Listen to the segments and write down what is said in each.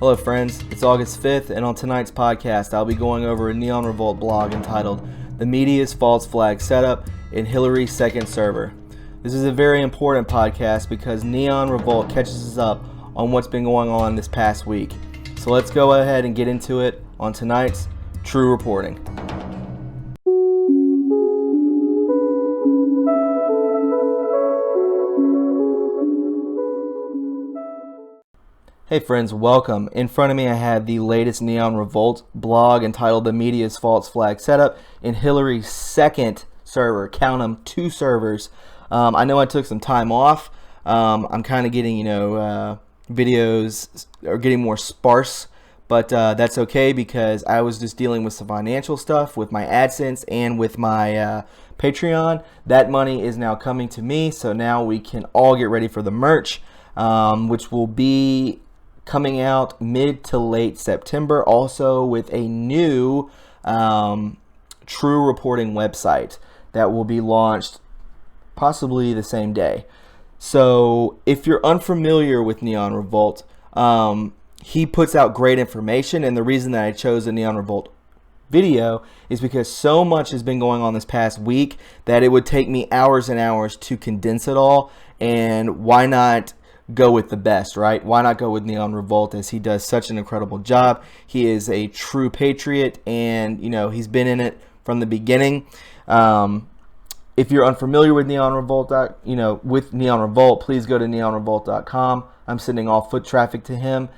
Hello friends, it's August 5th, and on tonight's podcast I'll be going over a Neon Revolt blog entitled The Media's False Flag Setup in Hillary's Second Server. This is a very important podcast because Neon Revolt catches us up on what's been going on this past week. So let's go ahead and get into it on tonight's True Reporting. Hey friends, welcome. In front of me I have the latest Neon Revolt blog entitled The Media's False Flag Setup in Hillary's second server. Count them, 2 servers. I know I took some time off. I'm kind of getting, videos are getting more sparse, but that's okay because I was just dealing with some financial stuff with my AdSense and with my Patreon. That money is now coming to me, so now we can all get ready for the merch, which will be coming out mid to late September, also with a new True Reporting website that will be launched possibly the same day. So if you're unfamiliar with Neon Revolt, he puts out great information, and the reason that I chose a Neon Revolt video is because so much has been going on this past week that it would take me hours and hours to condense it all, and why not go with the best, right? Why not go with Neon Revolt, as he does such an incredible job. He is a true patriot, and he's been in it from the beginning. If you're unfamiliar with Neon Revolt, please go to neonrevolt.com. I'm sending all foot traffic to him.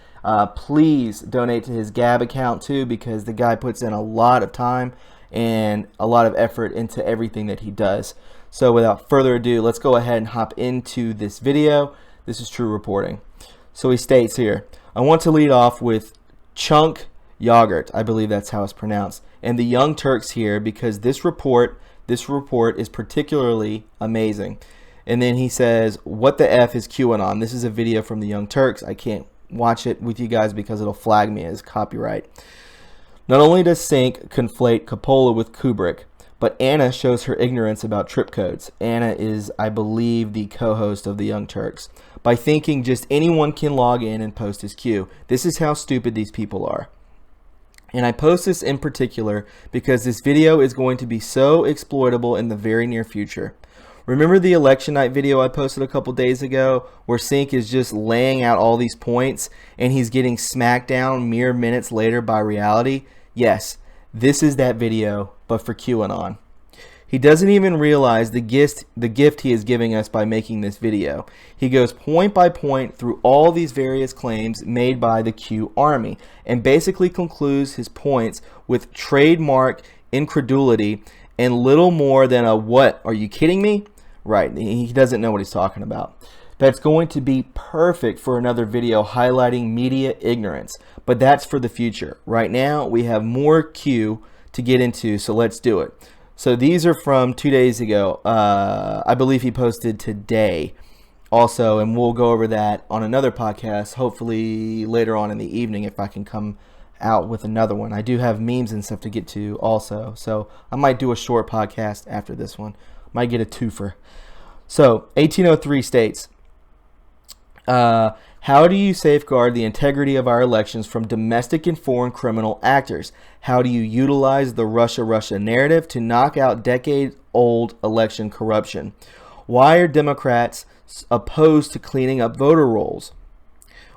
Please donate to his Gab account too, because the guy puts in a lot of time and a lot of effort into everything that he does. So without further ado, let's go ahead and hop into this video. This is True Reporting. So he states here, I want to lead off with Chunk Yogurt, I believe that's how it's pronounced, and the Young Turks here, because this report is particularly amazing. And then he says, what the F is QAnon? This is a video from the Young Turks. I can't watch it with you guys because it'll flag me as copyright. Not only does Sink conflate Coppola with Kubrick, but Anna shows her ignorance about trip codes. Anna is, I believe, the co-host of the Young Turks, by thinking just anyone can log in and post his Q. This is how stupid these people are. And I post this in particular because this video is going to be so exploitable in the very near future. Remember the election night video I posted a couple days ago where Sink is just laying out all these points and he's getting smacked down mere minutes later by reality? Yes, this is that video, but for QAnon. He doesn't even realize the gift he is giving us by making this video. He goes point by point through all these various claims made by the Q Army and basically concludes his points with trademark incredulity and little more than a what? Are you kidding me? Right, he doesn't know what he's talking about. That's going to be perfect for another video highlighting media ignorance, but that's for the future. Right now, we have more Q to get into, so let's do it. So these are from 2 days ago. I believe he posted today also, and we'll go over that on another podcast, hopefully later on in the evening if I can come out with another one. I do have memes and stuff to get to also, so I might do a short podcast after this one. Might get a twofer. So 1803 states, how do you safeguard the integrity of our elections from domestic and foreign criminal actors? How do you utilize the Russia narrative to knock out decade-old election corruption? Why are Democrats opposed to cleaning up voter rolls?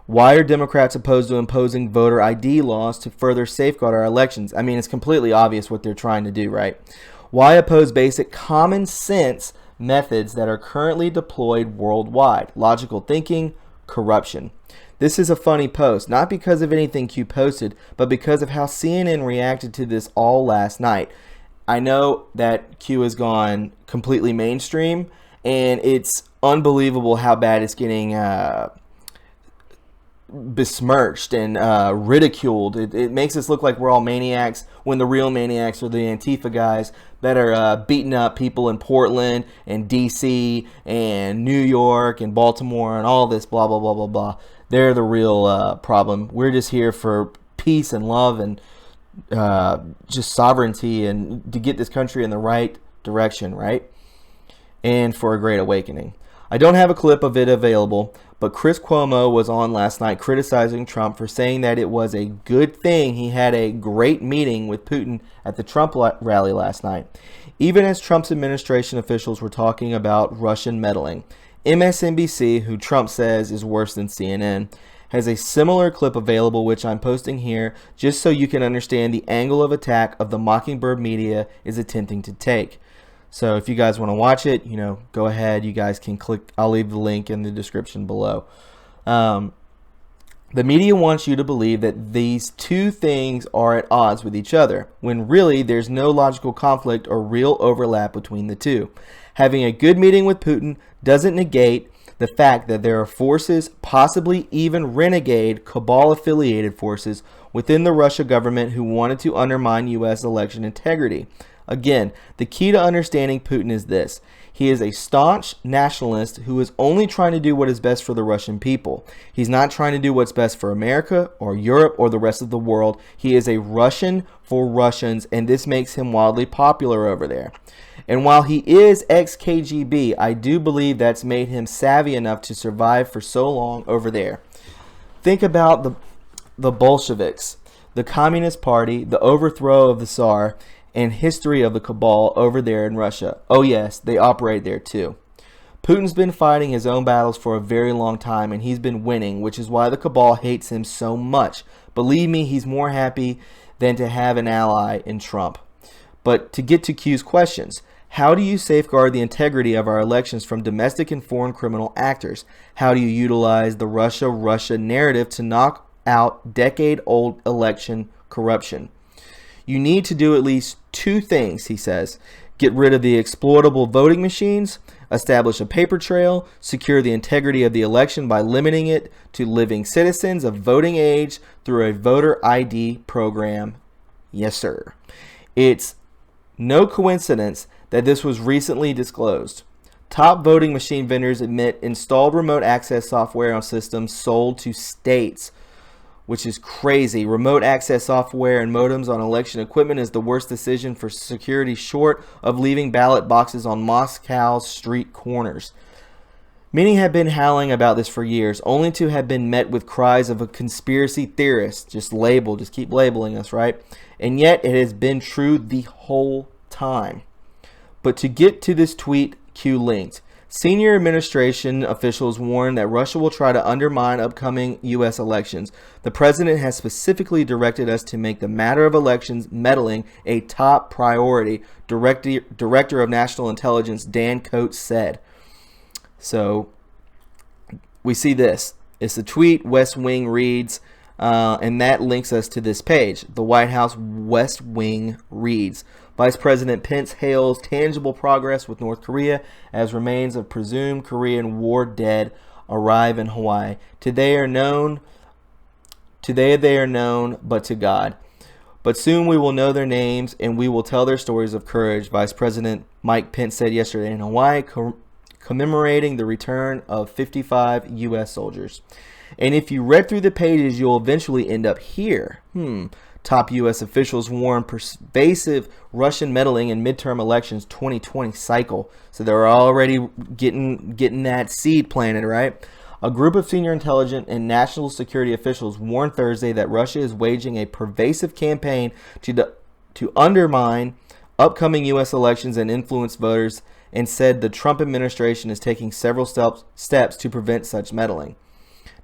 Why are Democrats opposed to imposing voter ID laws to further safeguard our elections? I mean, it's completely obvious what they're trying to do, right? Why oppose basic common sense methods that are currently deployed worldwide? Logical thinking, corruption. This is a funny post, not because of anything Q posted, but because of how CNN reacted to this all last night. I know that Q has gone completely mainstream, and it's unbelievable how bad it's getting besmirched and ridiculed. It makes us look like we're all maniacs when the real maniacs are the Antifa guys that are beating up people in Portland and DC and New York and Baltimore and all this blah blah blah blah blah. They're the real problem. We're just here for peace and love and just sovereignty and to get this country in the right direction, right? And for a great awakening. I don't have a clip of it available, But Chris Cuomo was on last night criticizing Trump for saying that it was a good thing he had a great meeting with Putin at the Trump rally last night, even as Trump's administration officials were talking about Russian meddling. MSNBC, who Trump says is worse than CNN, has a similar clip available, which I'm posting here just so you can understand the angle of attack of the Mockingbird media is attempting to take. So if you guys want to watch it, go ahead. You guys can click. I'll leave the link in the description below. The media wants you to believe that these two things are at odds with each other, when really there's no logical conflict or real overlap between the two. Having a good meeting with Putin doesn't negate the fact that there are forces, possibly even renegade, cabal-affiliated forces within the Russia government who wanted to undermine U.S. election integrity. Again, the key to understanding Putin is this. He is a staunch nationalist who is only trying to do what is best for the Russian people. He's not trying to do what's best for America or Europe or the rest of the world. He is a Russian for Russians, and this makes him wildly popular over there. And while he is ex-KGB, I do believe that's made him savvy enough to survive for so long over there. Think about the Bolsheviks, the Communist Party, the overthrow of the Tsar, and history of the cabal over there in Russia. Oh yes, they operate there too. Putin's been fighting his own battles for a very long time, and he's been winning, which is why the cabal hates him so much. Believe me, he's more happy than to have an ally in Trump. But to get to Q's questions, how do you safeguard the integrity of our elections from domestic and foreign criminal actors? How do you utilize the Russia narrative to knock out decade-old election corruption? You need to do at least two things, he says. Get rid of the exploitable voting machines, establish a paper trail, secure the integrity of the election by limiting it to living citizens of voting age through a voter ID program. Yes, sir. It's no coincidence that this was recently disclosed. Top voting machine vendors admit installed remote access software on systems sold to states, which is crazy. Remote access software and modems on election equipment is the worst decision for security, short of leaving ballot boxes on Moscow's street corners. Many have been howling about this for years, only to have been met with cries of a conspiracy theorist. Just keep labeling us, right? And yet it has been true the whole time. But to get to this tweet Q linked, senior administration officials warn that Russia will try to undermine upcoming U.S. elections. The president has specifically directed us to make the matter of elections meddling a top priority, Director of National Intelligence Dan Coates said. So we see this. It's a tweet, West Wing reads, and that links us to this page. The White House West Wing reads, Vice President Pence hails tangible progress with North Korea as remains of presumed Korean war dead arrive in Hawaii. Today they are known, but to God. But soon we will know their names and we will tell their stories of courage, Vice President Mike Pence said yesterday in Hawaii, commemorating the return of 55 U.S. soldiers. And if you read through the pages, you'll eventually end up here. Top U.S. officials warn pervasive Russian meddling in midterm elections 2020 cycle. So they're already getting that seed planted, right? A group of senior intelligence and national security officials warned Thursday that Russia is waging a pervasive campaign to undermine upcoming U.S. elections and influence voters, and said the Trump administration is taking several steps to prevent such meddling.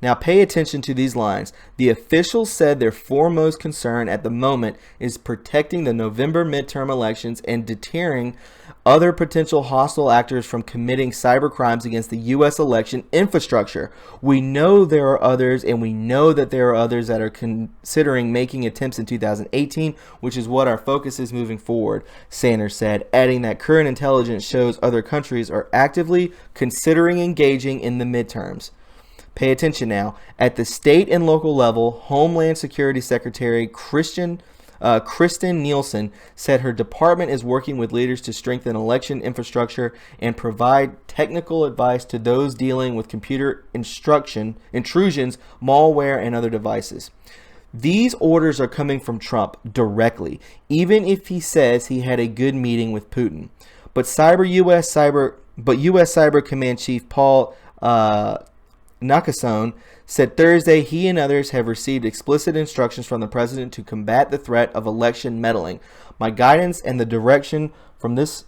Now pay attention to these lines. The officials said their foremost concern at the moment is protecting the November midterm elections and deterring other potential hostile actors from committing cyber crimes against the U.S. election infrastructure. We know there are others, and we know that there are others that are considering making attempts in 2018, which is what our focus is moving forward, Sanders said, adding that current intelligence shows other countries are actively considering engaging in the midterms. Pay attention now. At the state and local level, Homeland Security Secretary Kristen Nielsen said her department is working with leaders to strengthen election infrastructure and provide technical advice to those dealing with computer intrusions, malware, and other devices. These orders are coming from Trump directly, even if he says he had a good meeting with Putin. But U.S. Cyber Command Chief Paul Nakasone said Thursday he and others have received explicit instructions from the president to combat the threat of election meddling. My guidance and the direction from this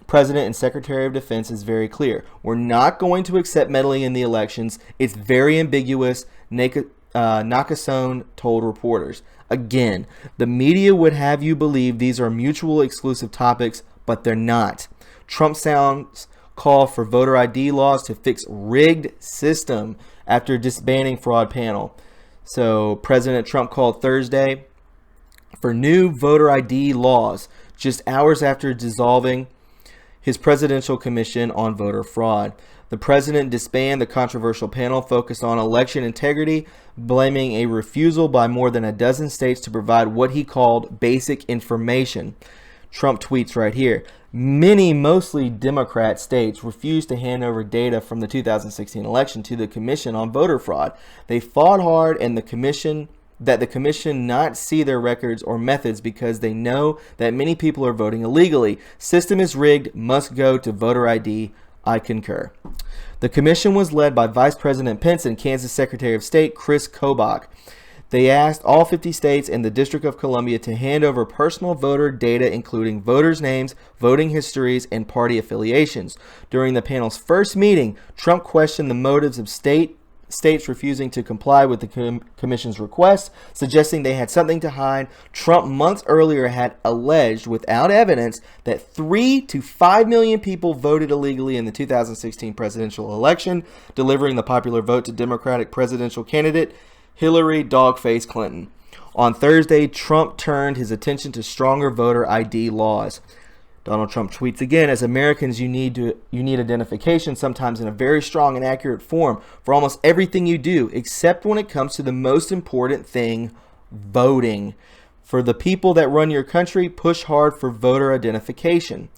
president and secretary of defense is very clear. We're not going to accept meddling in the elections. It's very ambiguous, Nakasone told reporters. Again, the media would have you believe these are mutually exclusive topics, but they're not. Trump sounds call for voter ID laws to fix rigged system after disbanding fraud panel. So President Trump called Thursday for new voter ID laws just hours after dissolving his presidential commission on voter fraud. The president disbanded the controversial panel focused on election integrity, blaming a refusal by more than a dozen states to provide what he called basic information. Trump tweets right here, many mostly Democrat states refused to hand over data from the 2016 election to the Commission on Voter Fraud. They fought hard and the commission not see their records or methods because they know that many people are voting illegally. System is rigged, must go to voter ID. I concur. The commission was led by Vice President Pence and Kansas Secretary of State Chris Kobach. They asked all 50 states and the District of Columbia to hand over personal voter data, including voters' names, voting histories, and party affiliations. During the panel's first meeting, Trump questioned the motives of states refusing to comply with the commission's request, suggesting they had something to hide. Trump months earlier had alleged, without evidence, that 3 to 5 million people voted illegally in the 2016 presidential election, delivering the popular vote to Democratic presidential candidate Hillary Dogface Clinton. On Thursday, Trump turned his attention to stronger voter ID laws. Donald Trump tweets again, as Americans, you need identification, sometimes in a very strong and accurate form, for almost everything you do, except when it comes to the most important thing, voting. For the people that run your country, push hard for voter identification.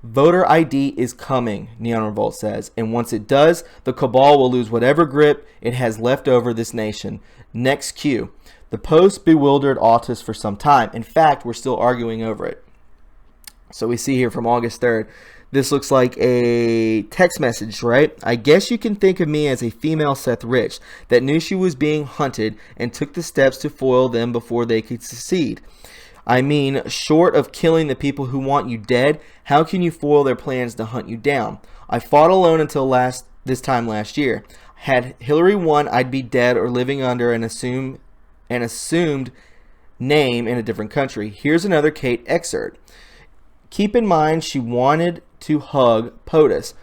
Voter ID is coming, Neon Revolt says, and once it does, the cabal will lose whatever grip it has left over this nation. Next cue. The Post bewildered autists for some time. In fact, we're still arguing over it. So we see here from August 3rd, this looks like a text message, right? I guess you can think of me as a female Seth Rich that knew she was being hunted and took the steps to foil them before they could succeed. I mean, short of killing the people who want you dead, how can you foil their plans to hunt you down? I fought alone until this time last year. Had Hillary won, I'd be dead or living under an assumed name in a different country. Here's another Kate excerpt. Keep in mind she wanted to hug POTUS.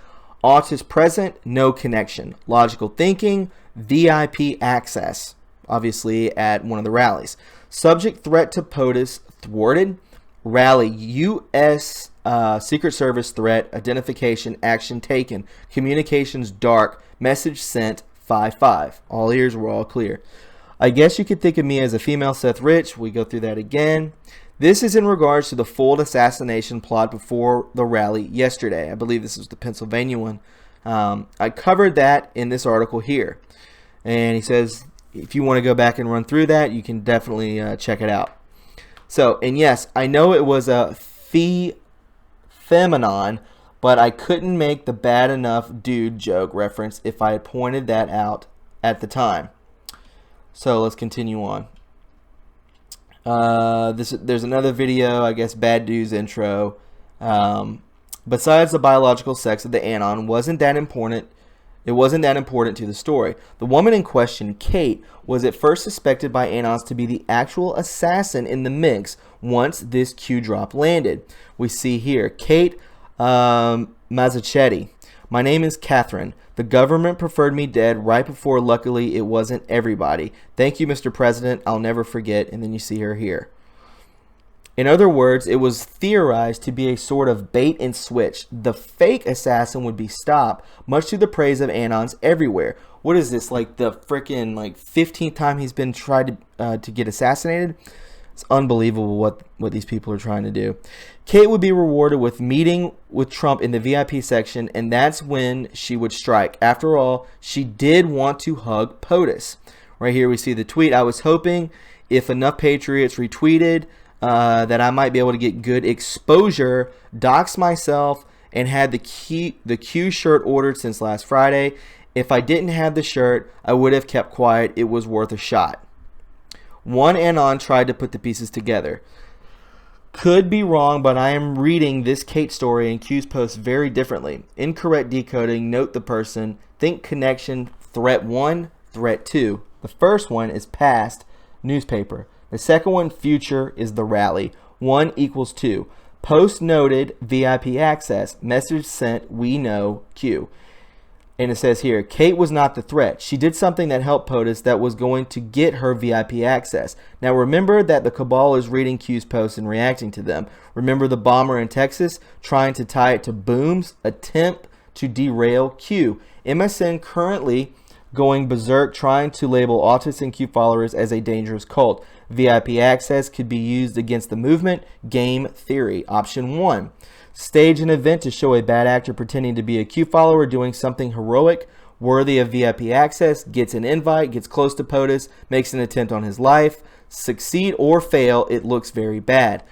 Autist present, no connection. Logical thinking, VIP access. Obviously at one of the rallies. Subject threat to POTUS thwarted. Rally U.S. Secret Service threat. Identification action taken. Communications dark. Message sent 5-5. All ears were all clear. I guess you could think of me as a female Seth Rich. We go through that again. This is in regards to the full assassination plot before the rally yesterday. I believe this was the Pennsylvania one. I covered that in this article here. And he says, if you want to go back and run through that, you can definitely check it out. So, and yes, I know it was a phenomenon, but I couldn't make the bad enough dude joke reference if I had pointed that out at the time. So let's continue on. There's another video, I guess, bad dude's intro. Besides the biological sex of the anon, it wasn't that important to the story. The woman in question, Kate, was at first suspected by anons to be the actual assassin in the mix once this Q drop landed. We see here, Kate Mazzachetti. My name is Catherine. The government preferred me dead right before, luckily, it wasn't everybody. Thank you, Mr. President. I'll never forget. And then you see her here. In other words, it was theorized to be a sort of bait and switch. The fake assassin would be stopped, much to the praise of anons everywhere. What is this, like the freaking 15th time he's been tried to get assassinated? It's unbelievable what these people are trying to do. Kate would be rewarded with meeting with Trump in the VIP section, and that's when she would strike. After all, she did want to hug POTUS. Right here we see the tweet. I was hoping if enough patriots retweeted that I might be able to get good exposure, dox myself, and had the Q shirt ordered since last Friday. If I didn't have the shirt, I would have kept quiet. It was worth a shot. One anon tried to put the pieces together. Could be wrong, but I am reading this Kate story and Q's post very differently. Incorrect decoding, note the person, think connection, threat 1, threat 2. The first one is past, newspaper. The second one, future, is the rally. 1 equals 2. Post noted, VIP access. Message sent, we know, Q. And it says here, Kate was not the threat. She did something that helped POTUS that was going to get her VIP access. Now remember that the cabal is reading Q's posts and reacting to them. Remember the bomber in Texas trying to tie it to Boom's attempt to derail Q. MSN currently going berserk trying to label autists and Q followers as a dangerous cult. VIP access could be used against the movement. Game theory. Option 1. Stage an event to show a bad actor pretending to be a Q follower doing something heroic, worthy of VIP access, gets an invite, gets close to POTUS, makes an attempt on his life. Succeed or fail, it looks very bad.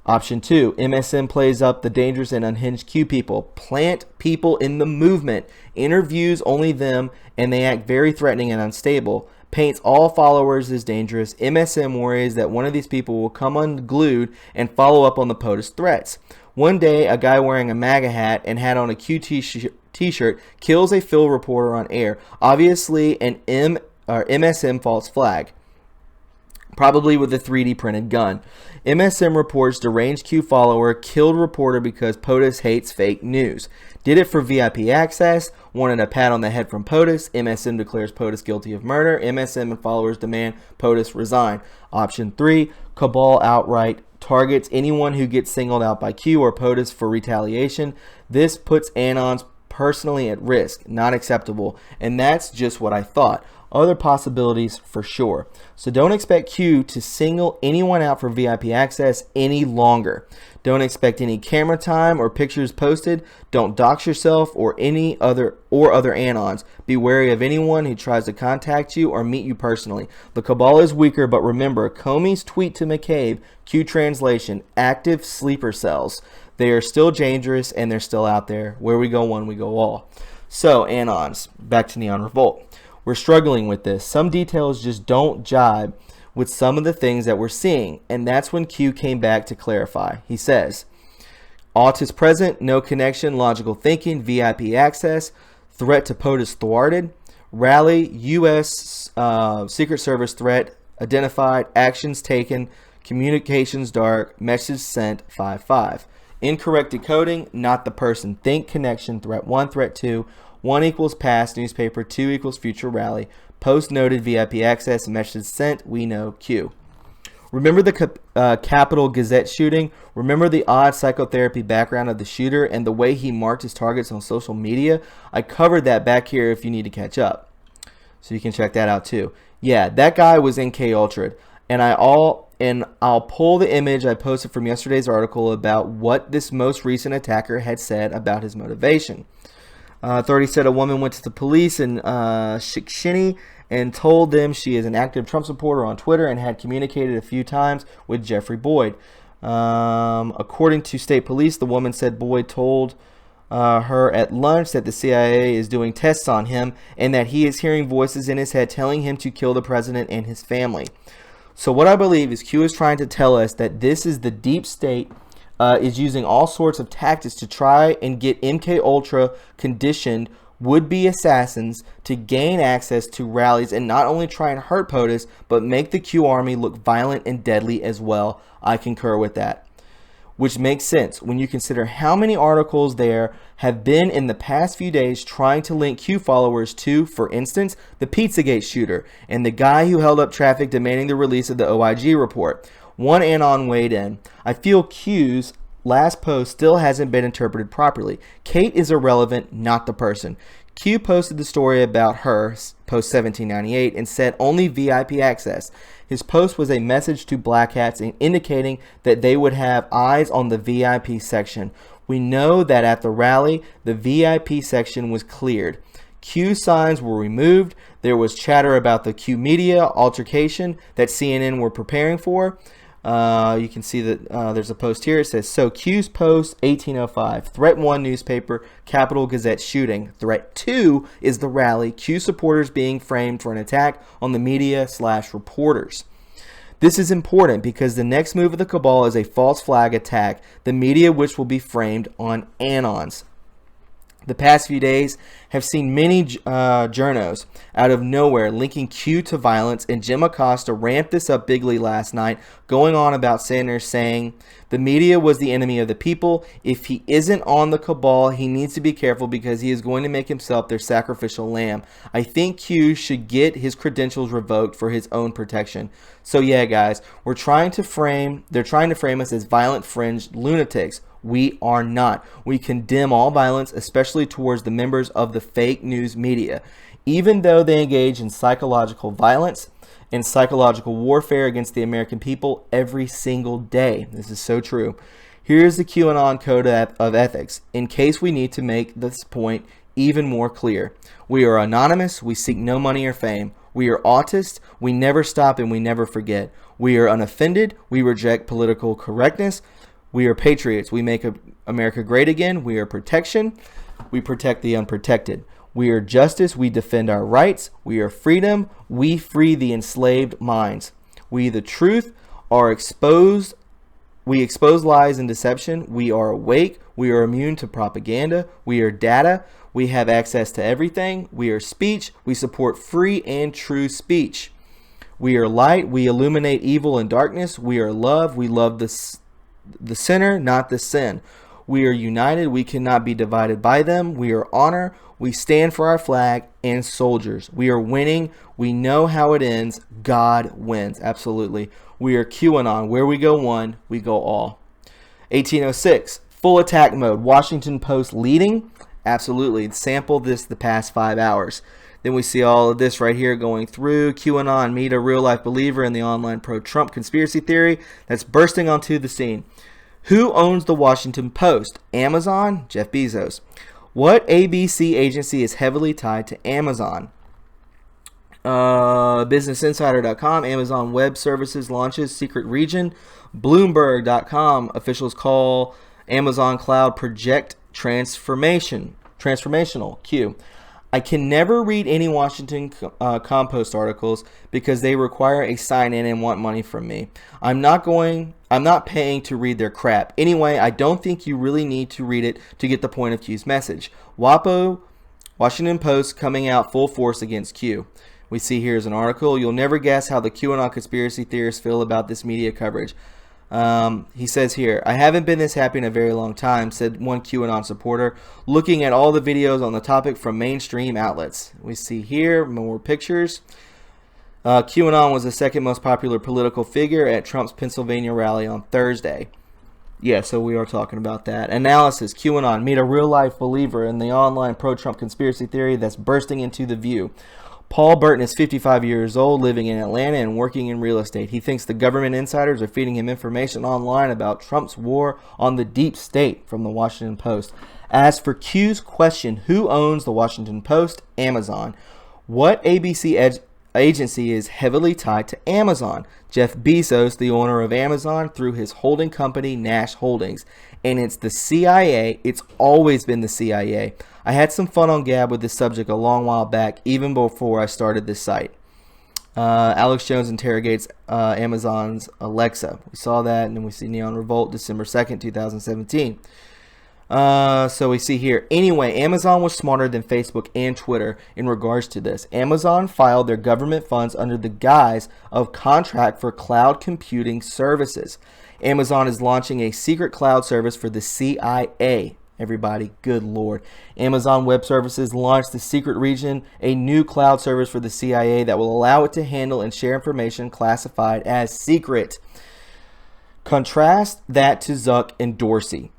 Option 2. MSN plays up the dangerous and unhinged Q people. Plant people in the movement. Interviews only them, and they act very threatening and unstable. Paints all followers as dangerous. MSN worries that one of these people will come unglued and follow up on the POTUS threats. One day, a guy wearing a MAGA hat and had on a Q t-shirt kills a Phil reporter on air. Obviously, an MSM false flag, probably with a 3D printed gun. MSM reports deranged Q follower killed reporter because POTUS hates fake news. Did it for VIP access. Wanted a pat on the head from POTUS. MSM declares POTUS guilty of murder. MSM and followers demand POTUS resign. Option 3. Cabal outright targets anyone who gets singled out by Q or POTUS for retaliation. This puts Anons personally at risk. Not acceptable. And that's just what I thought. Other possibilities for sure. So don't expect Q to single anyone out for VIP access any longer. Don't expect any camera time or pictures posted. Don't dox yourself or other Anons. Be wary of anyone who tries to contact you or meet you personally. The cabal is weaker, but remember Comey's tweet to McCabe, Q translation, active sleeper cells. They are still dangerous and they're still out there. Where we go one, we go all. So Anons, back to Neon Revolt. We're struggling with this. Some details just don't jibe with some of the things that we're seeing, and that's when Q came back to clarify. He says, autist present, no connection, logical thinking, VIP access, threat to POTUS thwarted, rally, U.S. Secret Service threat identified, actions taken, communications dark, message sent 5-5. Incorrect decoding, not the person. Think connection, threat 1, threat 2, 1 equals past, newspaper, 2 equals future rally, post noted, VIP access, message sent, we know, Q. Remember the Capitol Gazette shooting? Remember the odd psychotherapy background of the shooter and the way he marked his targets on social media? I covered that back here if you need to catch up. So you can check that out too. Yeah, that guy was MK Ultra, and I'll pull the image I posted from yesterday's article about what this most recent attacker had said about his motivation. Authorities said a woman went to the police in Shikshini and told them she is an active Trump supporter on Twitter and had communicated a few times with Jeffrey Boyd. According to state police, the woman said Boyd told her at lunch that the CIA is doing tests on him and that he is hearing voices in his head telling him to kill the president and his family. So what I believe is Q is trying to tell us that this is the deep state is using all sorts of tactics to try and get MK Ultra conditioned would-be assassins to gain access to rallies and not only try and hurt POTUS, but make the Q army look violent and deadly as well. I concur with that. Which makes sense when you consider how many articles there have been in the past few days trying to link Q followers to, for instance, the Pizzagate shooter and the guy who held up traffic demanding the release of the OIG report. One Anon weighed in. I feel Q's last post still hasn't been interpreted properly. Kate is irrelevant, not the person. Q posted the story about her, post 1798, and said only VIP access. His post was a message to black hats indicating that they would have eyes on the VIP section. We know that at the rally, the VIP section was cleared. Q signs were removed. There was chatter about the Q media altercation that CNN were preparing for. You can see that there's a post here. It says, so Q's post 1805. Threat 1 newspaper, Capitol Gazette shooting. Threat 2 is the rally. Q supporters being framed for an attack on the media/reporters. This is important because the next move of the cabal is a false flag attack, the media which will be framed on anons. The past few days have seen many journos out of nowhere linking Q to violence, and Jim Acosta ramped this up bigly last night, going on about Sanders saying the media was the enemy of the people. If he isn't on the cabal, he needs to be careful because he is going to make himself their sacrificial lamb. I think Q should get his credentials revoked for his own protection. So yeah, guys, they're trying to frame us as violent fringe lunatics. We are not. We condemn all violence, especially towards the members of the fake news media, even though they engage in psychological violence and psychological warfare against the American people every single day. This is so true. Here's the QAnon code of ethics, in case we need to make this point even more clear. We are anonymous. We seek no money or fame. We are autists. We never stop and we never forget. We are unoffended. We reject political correctness. We are patriots. We make America great again. We are protection. We protect the unprotected. We are justice. We defend our rights. We are freedom. We free the enslaved minds. We, the truth, are exposed. We expose lies and deception. We are awake. We are immune to propaganda. We are data. We have access to everything. We are speech. We support free and true speech. We are light. We illuminate evil and darkness. We are love. We love the sinner, not the sin. We are united. We cannot be divided by them. We are honor. We stand for our flag and soldiers. We are winning. We know how it ends. God wins. Absolutely. We are QAnon. Where we go one, we go all. 1806. Full attack mode. Washington Post leading. Absolutely. Sample this the past 5 hours. Then we see all of this right here going through. QAnon, meet a real-life believer in the online pro-Trump conspiracy theory that's bursting onto the scene. Who owns the Washington Post? Amazon? Jeff Bezos. What ABC agency is heavily tied to Amazon? BusinessInsider.com. Amazon Web Services launches secret region. Bloomberg.com. Officials call Amazon Cloud project transformational. Q. I can never read any Washington Compost articles because they require a sign-in and want money from me. I'm not paying to read their crap. Anyway, I don't think you really need to read it to get the point of Q's message. WAPO, Washington Post coming out full force against Q. We see here's an article. You'll never guess how the QAnon conspiracy theorists feel about this media coverage. He says here, I haven't been this happy in a very long time, said one QAnon supporter, looking at all the videos on the topic from mainstream outlets. We see here more pictures. QAnon was the second most popular political figure at Trump's Pennsylvania rally on Thursday. Yeah, so we are talking about that. Analysis, QAnon, meet a real-life believer in the online pro-Trump conspiracy theory that's bursting into the view. Paul Burton is 55 years old, living in Atlanta and working in real estate. He thinks the government insiders are feeding him information online about Trump's war on the deep state, from the Washington Post. As for Q's question, who owns the Washington Post? Amazon. What ABC agency is heavily tied to Amazon? Jeff Bezos, the owner of Amazon, through his holding company, Nash Holdings. And it's the CIA. It's always been the CIA. I had some fun on Gab with this subject a long while back, even before I started this site. Alex Jones interrogates Amazon's Alexa. We saw that, and then we see Neon Revolt, December 2nd, 2017. So we see here. Anyway, Amazon was smarter than Facebook and Twitter in regards to this. Amazon filed their government funds under the guise of contract for cloud computing services. Amazon is launching a secret cloud service for the CIA. Everybody, good Lord. Amazon Web Services launched the secret region, a new cloud service for the CIA that will allow it to handle and share information classified as secret. Contrast that to Zuck and Dorsey.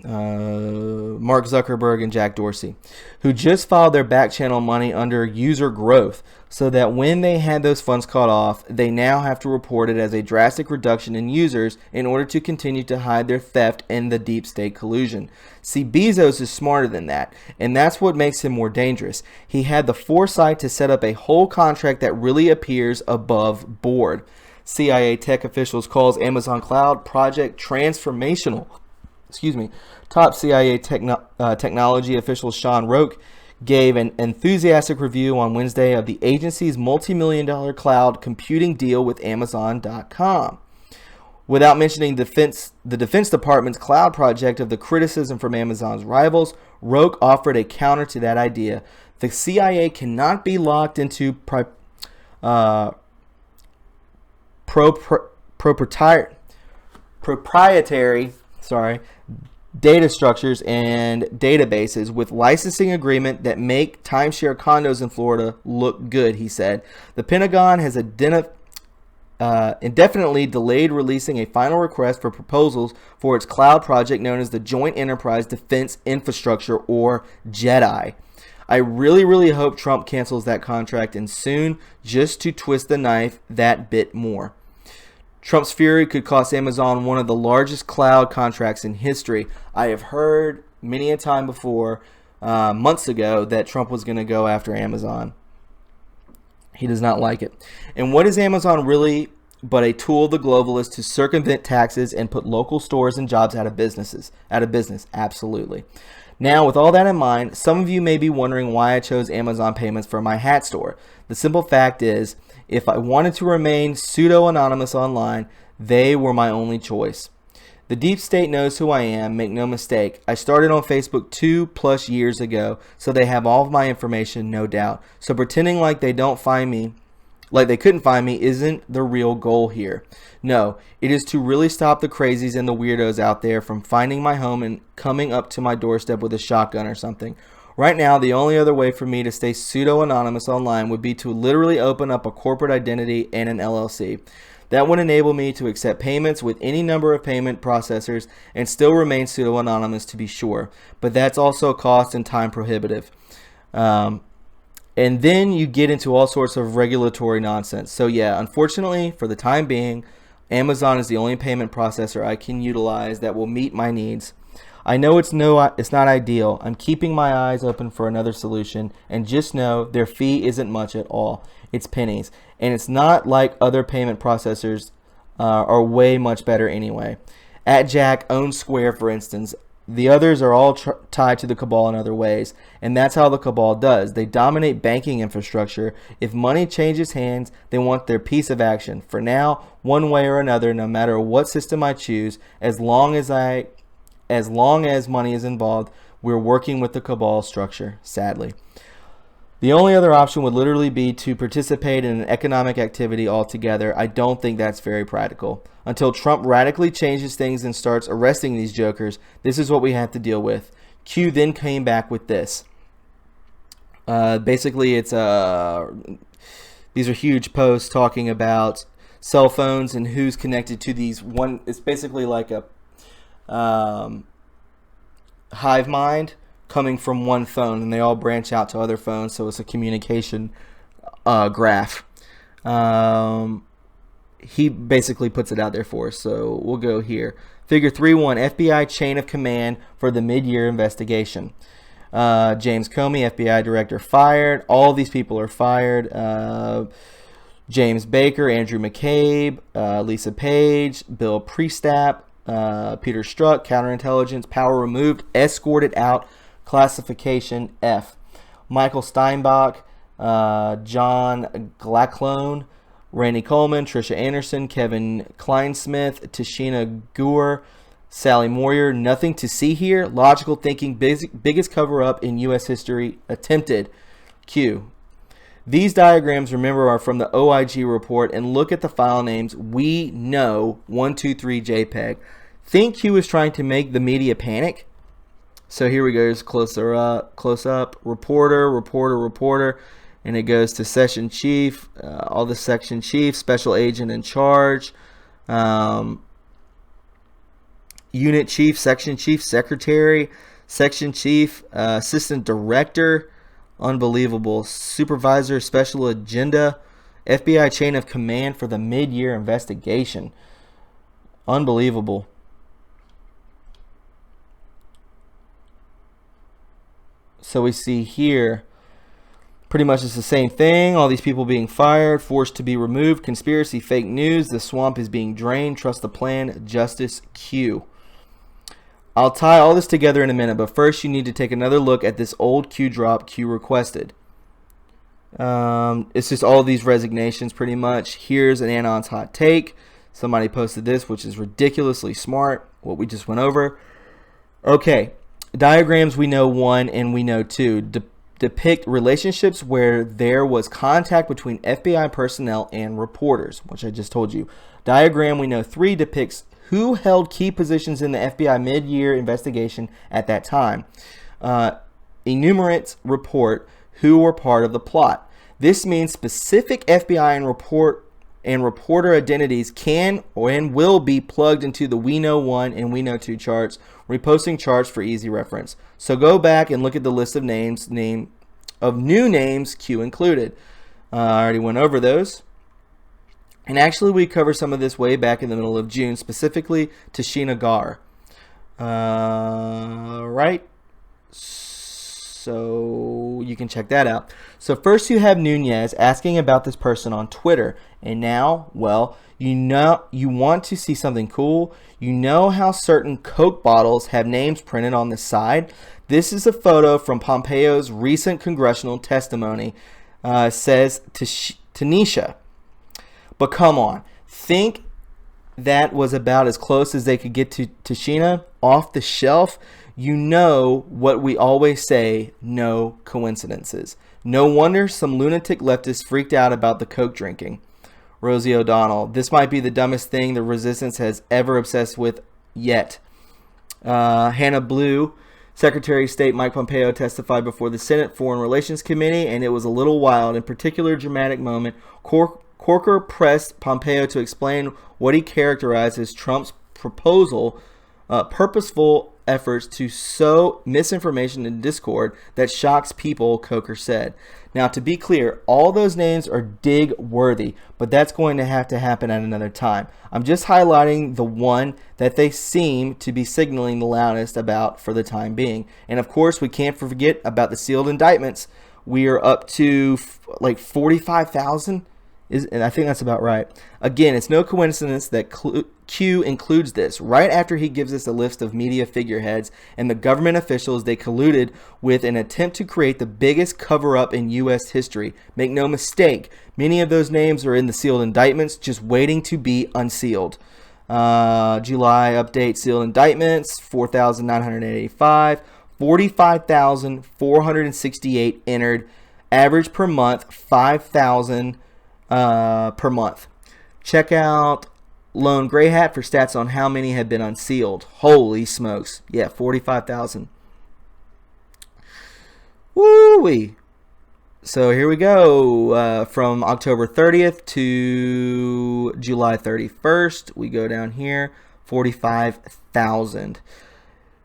Mark Zuckerberg and Jack Dorsey, who just filed their back channel money under user growth, so that when they had those funds cut off, they now have to report it as a drastic reduction in users in order to continue to hide their theft and the deep state collusion. See, Bezos is smarter than that, and that's what makes him more dangerous. He had the foresight to set up a whole contract that really appears above board. CIA tech officials calls Amazon cloud project transformational. Top CIA technology official Sean Roque gave an enthusiastic review on Wednesday of the agency's multi-million-dollar cloud computing deal with Amazon.com. Without mentioning the Defense Department's cloud project of the criticism from Amazon's rivals, Roque offered a counter to that idea. The CIA cannot be locked into proprietary data structures and databases with licensing agreement that make timeshare condos in Florida look good, he said. The Pentagon has indefinitely delayed releasing a final request for proposals for its cloud project known as the Joint Enterprise Defense Infrastructure, or JEDI. I really, really hope Trump cancels that contract and soon, just to twist the knife that bit more. Trump's fury could cost Amazon one of the largest cloud contracts in history. I have heard many a time before, months ago, that Trump was going to go after Amazon. He does not like it. And what is Amazon really but a tool of the globalists to circumvent taxes and put local stores and jobs out of business? Absolutely. Now, with all that in mind, some of you may be wondering why I chose Amazon payments for my hat store. The simple fact is, if I wanted to remain pseudo-anonymous online, they were my only choice. The deep state knows who I am, make no mistake. I started on Facebook 2+ years ago, so they have all of my information, no doubt. So pretending like they couldn't find me isn't the real goal here. No, it is to really stop the crazies and the weirdos out there from finding my home and coming up to my doorstep with a shotgun or something. Right now, the only other way for me to stay pseudo-anonymous online would be to literally open up a corporate identity and an LLC. That would enable me to accept payments with any number of payment processors and still remain pseudo-anonymous, to be sure. But that's also cost and time prohibitive. And then you get into all sorts of regulatory nonsense. So yeah, unfortunately, for the time being, Amazon is the only payment processor I can utilize that will meet my needs. I know it's not ideal. I'm keeping my eyes open for another solution, and just know their fee isn't much at all. It's pennies, and it's not like other payment processors are way much better anyway. @Jack owns Square, for instance. The others are all tied to the cabal in other ways, and that's how the cabal does. They dominate banking infrastructure. If money changes hands, they want their piece of action. For now, one way or another, no matter what system I choose, as long as money is involved, we're working with the cabal structure, sadly. The only other option would literally be to participate in an economic activity altogether. I don't think that's very practical. Until Trump radically changes things and starts arresting these jokers, this is what we have to deal with. Q then came back with this. Basically, it's these are huge posts talking about cell phones and who's connected to these. It's basically like a hive mind coming from one phone, and they all branch out to other phones, so it's a communication graph. He basically puts it out there for us, so we'll go here. Figure 3.1, FBI chain of command for the mid-year investigation. James Comey, FBI director, fired. All these people are fired. James Baker, Andrew McCabe, Lisa Page, Bill Priestap, Peter Strzok, counterintelligence, power removed, escorted out, classification F. Michael Steinbach, John Glacklone, Randy Coleman, Tricia Anderson, Kevin Kleinsmith, Tashina Gour, Sally Moyer. Nothing to see here. Logical thinking, biggest cover-up in U.S. history attempted. Q. These diagrams, remember, are from the OIG report, and look at the file names. We know 123 JPEG. Think Q is trying to make the media panic? So here we go. Here's close up, reporter, and it goes to session chief, all the section chiefs, special agent in charge, unit chief, section chief, secretary, section chief, assistant director, unbelievable, supervisor, special agenda, FBI chain of command for the mid-year investigation. Unbelievable. So we see here Pretty much it's the same thing. All these people being fired, forced to be removed, conspiracy, fake news, the swamp is being drained, trust the plan, justice, Q. I'll tie all this together in a minute, but first you need to take another look at this old Q drop Q requested. It's just all these resignations pretty much. Here's an Anon's hot take. Somebody posted this, which is ridiculously smart, what we just went over. Okay, diagrams we know 1 and we know 2 depict relationships where there was contact between FBI personnel and reporters, which I just told you. Diagram we know 3 depicts who held key positions in the FBI mid-year investigation at that time. Enumerates report who were part of the plot. This means specific FBI and reporter identities can and will be plugged into the We Know 1 and We Know 2 charts, reposting charts for easy reference. So go back and look at the list of new names Q included. I already went over those. And actually we covered some of this way back in the middle of June, specifically Tashina Gar. Right? So you can check that out. So first you have Nunez asking about this person on Twitter. And now, well, you want to see something cool. You know how certain Coke bottles have names printed on the side? This is a photo from Pompeo's recent congressional testimony, says Tanisha. But come on, think that was about as close as they could get to Tashina off the shelf? You know what we always say, no coincidences. No wonder some lunatic leftists freaked out about the Coke drinking. Rosie O'Donnell, this might be the dumbest thing the resistance has ever obsessed with yet. Hannah Blue, Secretary of State Mike Pompeo testified before the Senate Foreign Relations Committee, and it was a little wild. In particular dramatic moment, Corker pressed Pompeo to explain what he characterized as Trump's purposeful efforts to sow misinformation and discord that shocks people, Coker said. Now, to be clear, all those names are dig worthy, but that's going to have to happen at another time. I'm just highlighting the one that they seem to be signaling the loudest about for the time being. And of course, we can't forget about the sealed indictments. We are up to like 45,000. And I think that's about right. Again, it's no coincidence that Q includes this right after he gives us a list of media figureheads and the government officials they colluded with in an attempt to create the biggest cover-up in U.S. history. Make no mistake, many of those names are in the sealed indictments just waiting to be unsealed. July update sealed indictments, 4,985, 45,468 entered, average per month, 5,000 per month. Check out Lone Grey Hat for stats on how many have been unsealed. Holy smokes. Yeah, 45,000. Woo-wee. So here we go. From October 30th to July 31st, we go down here, 45,000.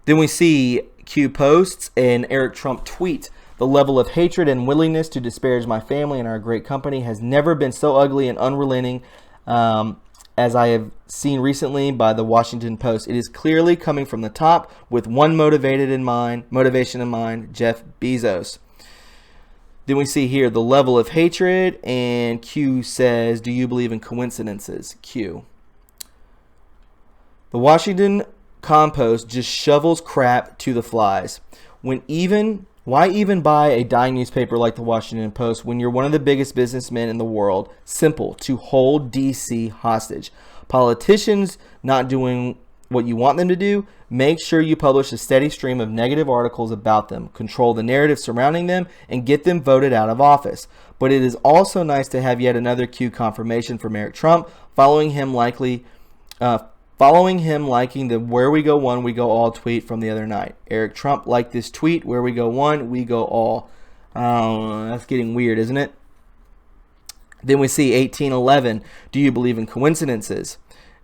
Then we see Q posts and Eric Trump tweet. The level of hatred and willingness to disparage my family and our great company has never been so ugly and unrelenting as I have seen recently by the Washington Post. It is clearly coming from the top with one motivation in mind, Jeff Bezos. Then we see here the level of hatred, and Q says, do you believe in coincidences? Q. The Washington Compost just shovels crap to the flies. Why even buy a dying newspaper like the Washington Post when you're one of the biggest businessmen in the world? Simple, to hold D.C. hostage. Politicians not doing what you want them to do, make sure you publish a steady stream of negative articles about them, control the narrative surrounding them, and get them voted out of office. But it is also nice to have yet another Q confirmation from Eric Trump, following him liking the Where We Go One, We Go All tweet from the other night. Eric Trump liked this tweet, Where We Go One, We Go All. That's getting weird, isn't it? Then we see 1811, do you believe in coincidences?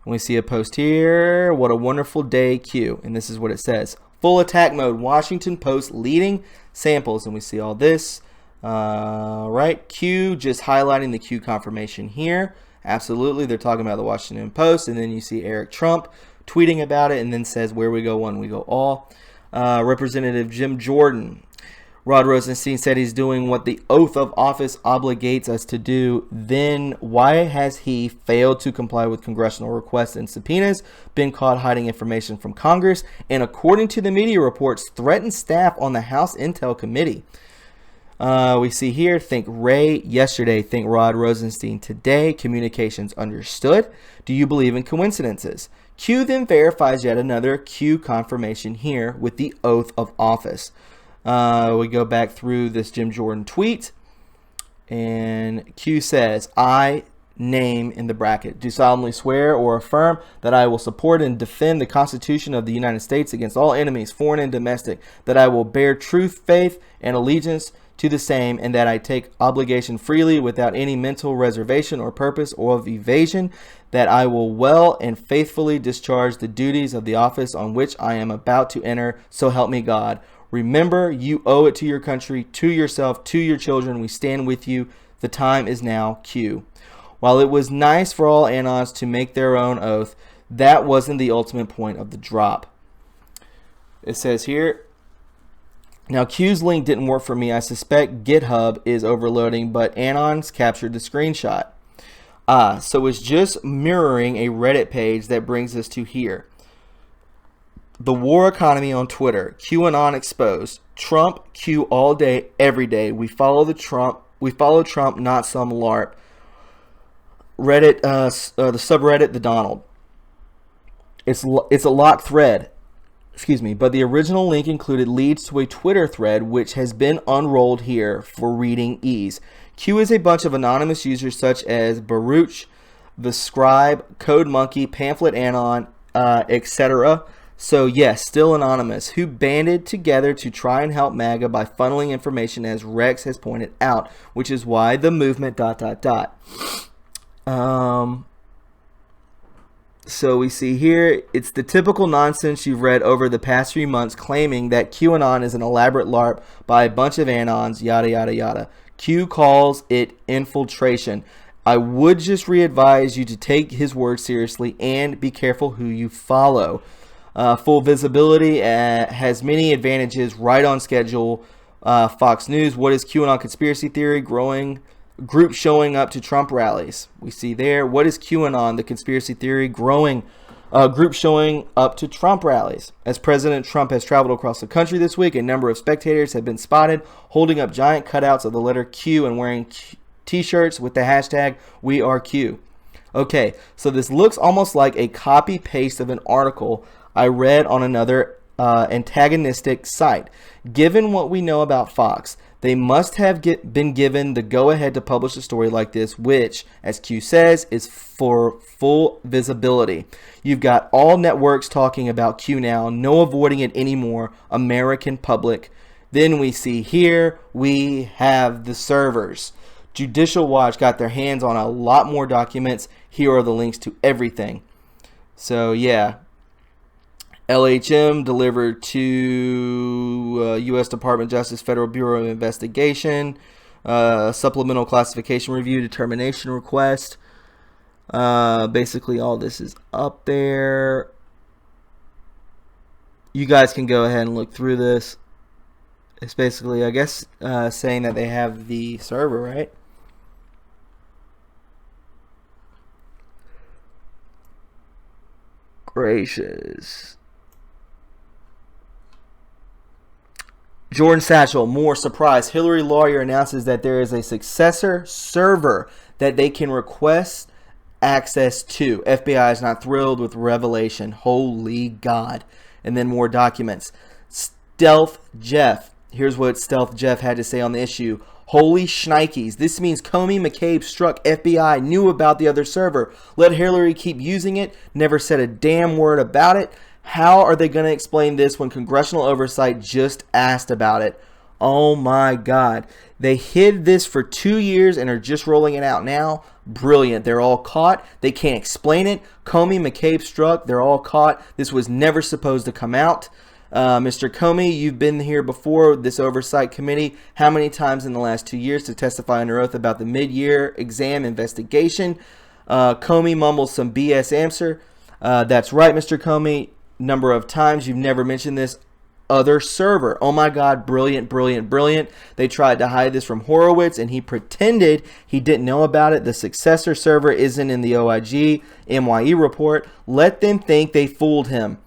And we see a post here, what a wonderful day, Q. And this is what it says. Full attack mode, Washington Post leading samples. And we see all this. Right, Q just highlighting the Q confirmation here. Absolutely, they're talking about the Washington Post, and then you see Eric Trump tweeting about it, and then says, where we go one, we go all. Representative Jim Jordan. Rod Rosenstein said he's doing what the oath of office obligates us to do. Then why has he failed to comply with congressional requests and subpoenas, been caught hiding information from Congress, and according to the media reports, threatened staff on the House Intel Committee? We see here, think Ray yesterday, think Rod Rosenstein today. Communications understood. Do you believe in coincidences? Q then verifies yet another Q confirmation here with the oath of office. We go back through this Jim Jordan tweet, and Q says, I name in the bracket, do solemnly swear or affirm that I will support and defend the Constitution of the United States against all enemies, foreign and domestic, that I will bear truth, faith, and allegiance to the same, and that I take obligation freely without any mental reservation or purpose or of evasion, that I will well and faithfully discharge the duties of the office on which I am about to enter, so help me God. Remember, you owe it to your country, to yourself, to your children. We stand with you. The time is now. Q. While it was nice for all Anons to make their own oath, that wasn't the ultimate point of the drop. It says here, now Q's link didn't work for me. I suspect GitHub is overloading, but Anons captured the screenshot. So it's just mirroring a Reddit page that brings us to here. The war economy on Twitter. QAnon exposed. Trump Q all day, every day. We follow Trump, not some LARP. Reddit, the subreddit, the Donald. It's a locked thread. Excuse me, but the original link included leads to a Twitter thread which has been unrolled here for reading ease. Q is a bunch of anonymous users such as Baruch, the Scribe, Code Monkey, Pamphlet Anon, etc. So yes, still anonymous, who banded together to try and help MAGA by funneling information, as Rex has pointed out, which is why the movement ... So we see here, it's the typical nonsense you've read over the past few months, claiming that QAnon is an elaborate LARP by a bunch of Anons, yada, yada, yada. Q calls it infiltration. I would just re-advise you to take his word seriously and be careful who you follow. Full visibility has many advantages, right on schedule. Fox News, what is QAnon conspiracy theory? Growing group showing up to Trump rallies. We see there, what is QAnon, the conspiracy theory? Growing group showing up to Trump rallies. As President Trump has traveled across the country this week, a number of spectators have been spotted holding up giant cutouts of the letter Q and wearing t-shirts with the hashtag #WeAreQ. Okay, so this looks almost like a copy-paste of an article I read on another antagonistic site. Given what we know about Fox, they must have been given the go-ahead to publish a story like this, which, as Q says, is for full visibility. You've got all networks talking about Q now, no avoiding it anymore, American public. Then we see here, we have the servers. Judicial Watch got their hands on a lot more documents. Here are the links to everything. So, yeah. LHM delivered to U.S. Department of Justice Federal Bureau of Investigation. Supplemental classification review determination request. Basically, all this is up there. You guys can go ahead and look through this. It's basically, I guess, saying that they have the server, right? Gracious. Jordan Satchel, more surprise. Hillary lawyer announces that there is a successor server that they can request access to. FBI is not thrilled with revelation. Holy God. And then more documents. Stealth Jeff. Here's what Stealth Jeff had to say on the issue. Holy shnikes. This means Comey, McCabe, Strzok, FBI knew about the other server. Let Hillary keep using it. Never said a damn word about it. How are they going to explain this when congressional oversight just asked about it? Oh my God. They hid this for 2 years and are just rolling it out now. Brilliant. They're all caught. They can't explain it. Comey, McCabe, Strzok, they're all caught. This was never supposed to come out. Mr. Comey, you've been here before, this oversight committee, how many times in the last 2 years to testify under oath about the mid-year exam investigation? Comey mumbles some BS answer. That's right, Mr. Comey. Number of times. You've never mentioned this other server. Oh my God, brilliant, brilliant, brilliant. They tried to hide this from Horowitz, and he pretended he didn't know about it. The successor server isn't in the OIG MYE report. Let them think they fooled him.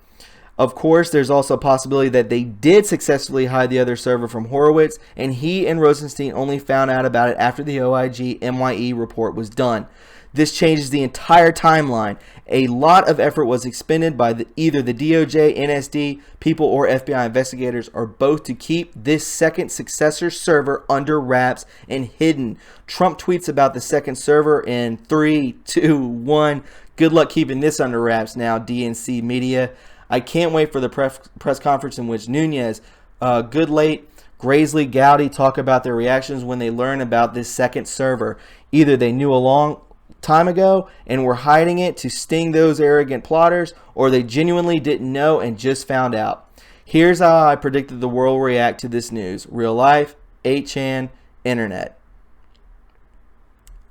Of course, there's also a possibility that they did successfully hide the other server from Horowitz, and he and Rosenstein only found out about it after the OIG MYE report was done. This changes the entire timeline. A lot of effort was expended by either the DOJ, NSD, people, or FBI investigators, or both, to keep this second successor server under wraps and hidden. Trump tweets about the second server in 3, 2, 1. Good luck keeping this under wraps now, DNC media. I can't wait for the press conference in which Nunes, Goodlate, Graisley, Gowdy talk about their reactions when they learn about this second server. Either they knew a long time ago and were hiding it to sting those arrogant plotters, or they genuinely didn't know and just found out. Here's how I predicted the world will react to this news. Real life, 8chan, internet.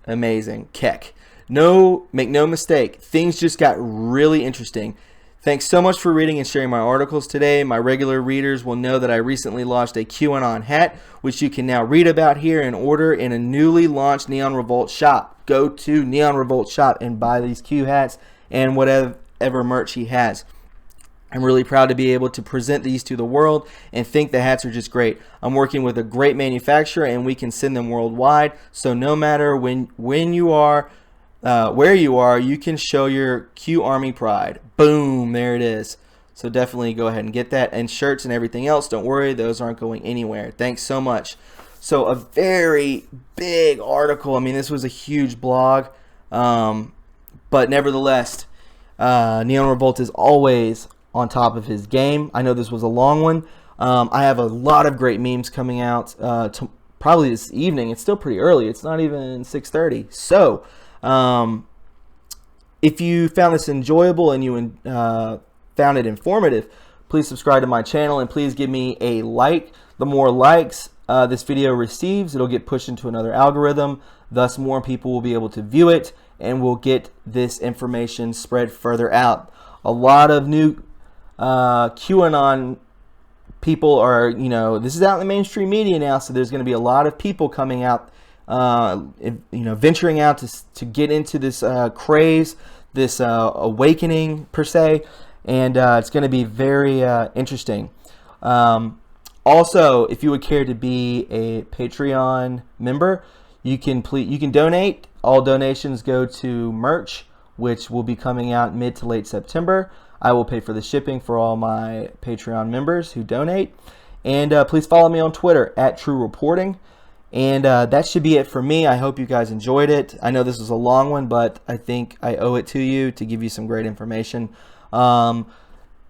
Amazing. Keck. Make no mistake, things just got really interesting. Thanks so much for reading and sharing my articles today. My regular readers will know that I recently launched a QAnon hat, which you can now read about here and order in a newly launched Neon Revolt shop. Go to Neon Revolt shop and buy these Q hats and whatever merch he has. I'm really proud to be able to present these to the world and think the hats are just great. I'm working with a great manufacturer and we can send them worldwide. So no matter when you are, where you are, you can show your Q Army pride. Boom, there it is. So definitely go ahead and get that. And shirts and everything else, don't worry, those aren't going anywhere. Thanks so much. So a very big article. I mean, this was a huge blog. But nevertheless, Neon Revolt is always on top of his game. I know this was a long one. I have a lot of great memes coming out probably this evening. It's still pretty early. It's not even 6:30. So if you found this enjoyable and you found it informative, please subscribe to my channel and please give me a like. The more likes this video receives, it'll get pushed into another algorithm. Thus, more people will be able to view it and will get this information spread further out. A lot of new QAnon people are, this is out in the mainstream media now, so there's going to be a lot of people coming out, venturing out to get into this craze, this awakening per se, and it's going to be very interesting. Also, if you would care to be a Patreon member, you can donate. All donations go to merch, which will be coming out mid to late September. I will pay for the shipping for all my Patreon members who donate. And please follow me on Twitter at True Reporting. And that should be it for me. I hope you guys enjoyed it. I know this was a long one, but I think I owe it to you to give you some great information. Another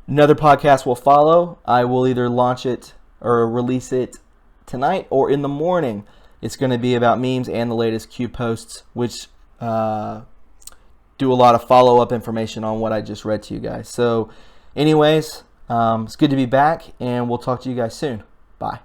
podcast will follow. I will either launch it or release it tonight or in the morning. It's going to be about memes and the latest Q posts, which do a lot of follow-up information on what I just read to you guys. So anyways, it's good to be back, and we'll talk to you guys soon. Bye.